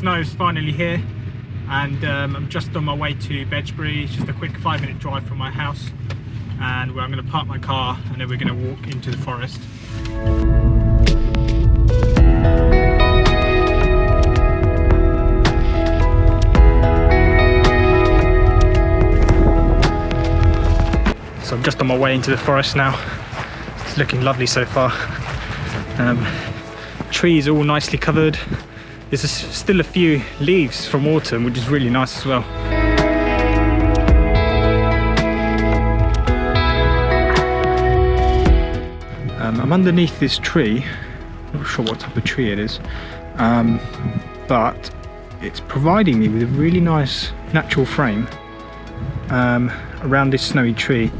snow's finally here, and I'm just on my way to Bedgebury. It's just a quick 5-minute drive from my house, and where I'm going to park my car and then we're going to walk into the forest. So I'm just on my way into the forest now. It's looking lovely so far. Trees all nicely covered. There's still a few leaves from autumn, which is really nice as well. I'm underneath this tree. Not sure what type of tree it is, but it's providing me with a really nice natural frame around this snowy tree.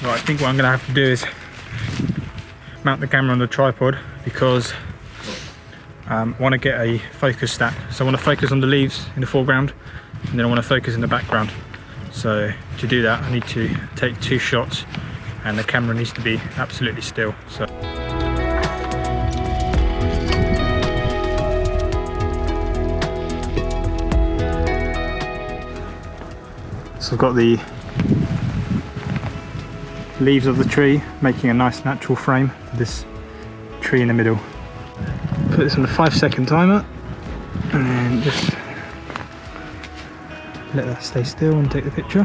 Right, I think what I'm going to have to do is mount the camera on the tripod, because I want to get a focus stack. So I want to focus on the leaves in the foreground, and then I want to focus in the background. So to do that I need to take 2 shots, and the camera needs to be absolutely still. So I've got the leaves of the tree making a nice natural frame for this tree in the middle. Put this on the 5-second timer, and then just let that stay still and take the picture.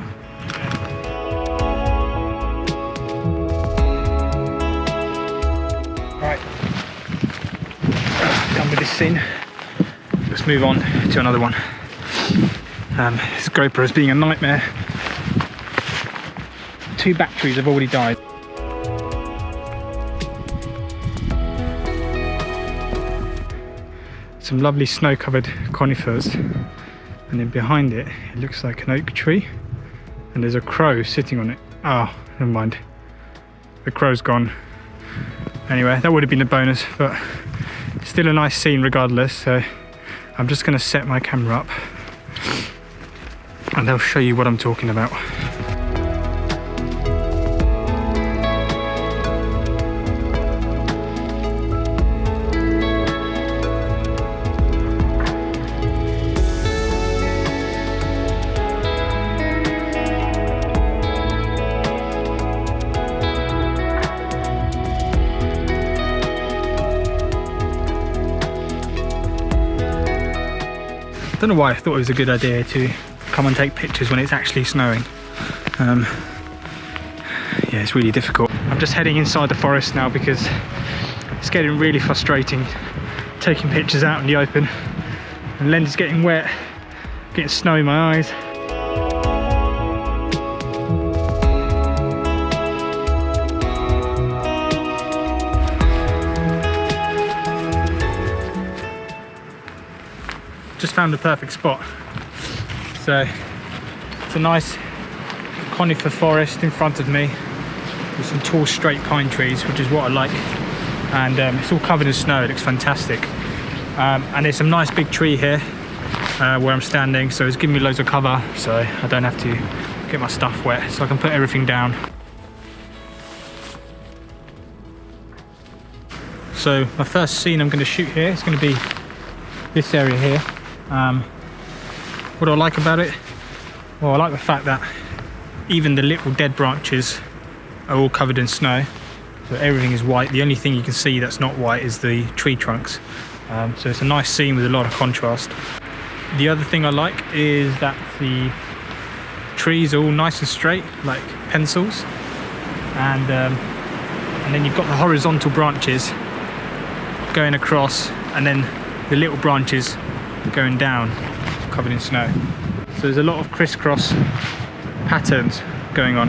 Right, done with this scene. Let's move on to another one. This GoPro is being a nightmare. 2 batteries have already died. Some lovely snow-covered conifers, and then behind it, it looks like an oak tree, and there's a crow sitting on it. Oh, never mind. The crow's gone. Anyway, that would have been a bonus, but still a nice scene regardless. So I'm just going to set my camera up, and I'll show you what I'm talking about. I don't know why I thought it was a good idea to come and take pictures when it's actually snowing. Yeah, it's really difficult. I'm just heading inside the forest now because it's getting really frustrating taking pictures out in the open, and the lens is getting wet, getting snow in my eyes. Just found the perfect spot. So it's a nice conifer forest in front of me with some tall straight pine trees, which is what I like, and it's all covered in snow. It looks fantastic, and there's some nice big tree here where I'm standing, so it's giving me loads of cover, so I don't have to get my stuff wet, so I can put everything down. So my first scene I'm going to shoot here is going to be this area here. What do I like about it? Well, I like the fact that even the little dead branches are all covered in snow, so everything is white. The only thing you can see that's not white is the tree trunks, so it's a nice scene with a lot of contrast. The other thing I like is that the trees are all nice and straight, like pencils, and then you've got the horizontal branches going across, and then the little branches going down, covered in snow. So there's a lot of crisscross patterns going on.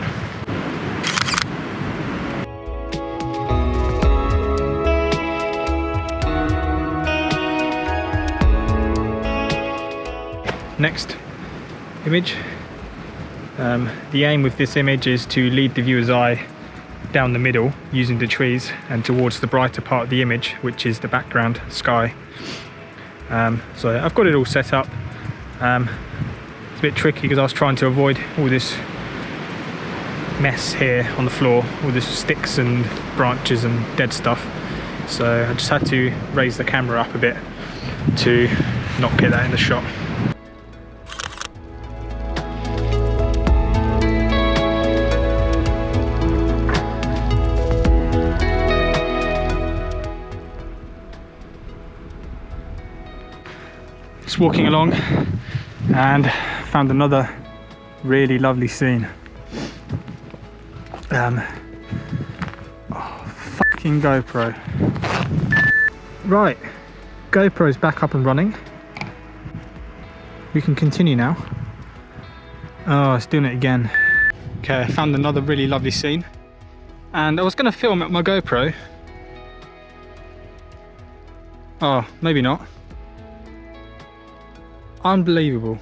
Next image. The aim with this image is to lead the viewer's eye down the middle using the trees and towards the brighter part of the image, which is the background sky. So I've got it all set up. a bit tricky because I was trying to avoid all this mess here on the floor, all this sticks and branches and dead stuff. So I just had to raise the camera up a bit to not get that in the shot. Just walking along and found another really lovely scene. Fucking GoPro. Right, GoPro's back up and running. We can continue now. Oh, it's doing it again. Okay, I found another really lovely scene. And I was going to film at my GoPro. Oh, maybe not. Unbelievable.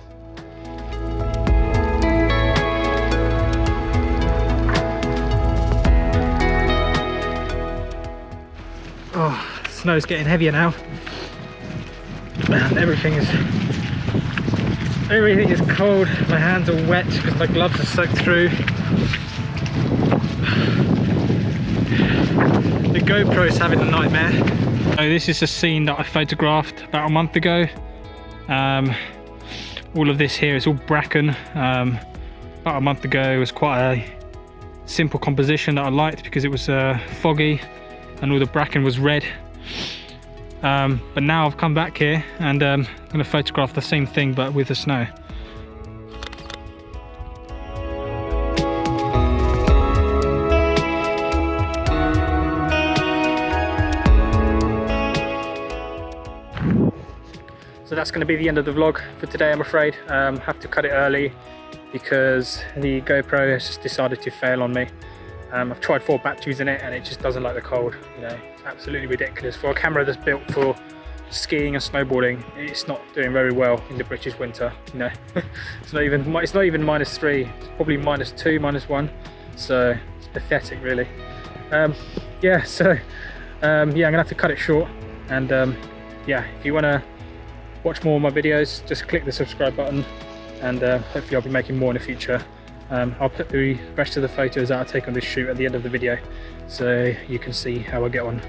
Oh, snow's getting heavier now, and everything is cold. My hands are wet because my gloves are soaked through. The GoPro is having a nightmare. So this is a scene that I photographed about a month ago. All of this here is all bracken. About a month ago it was quite a simple composition that I liked because it was foggy and all the bracken was red. But now I've come back here and I'm going to photograph the same thing but with the snow. So that's going to be the end of the vlog for today, I'm afraid. Have to cut it early because the GoPro has just decided to fail on me. I've tried 4 batteries in it and it just doesn't like the cold. You know, it's absolutely ridiculous. For a camera that's built for skiing and snowboarding, it's not doing very well in the British winter. You know, it's not even -3. It's probably -2, -1. So it's pathetic, really. Yeah. So yeah, I'm gonna have to cut it short. And yeah, if you want to watch more of my videos, just click the subscribe button, and hopefully I'll be making more in the future. I'll put the rest of the photos that I take on this shoot at the end of the video so you can see how I get on.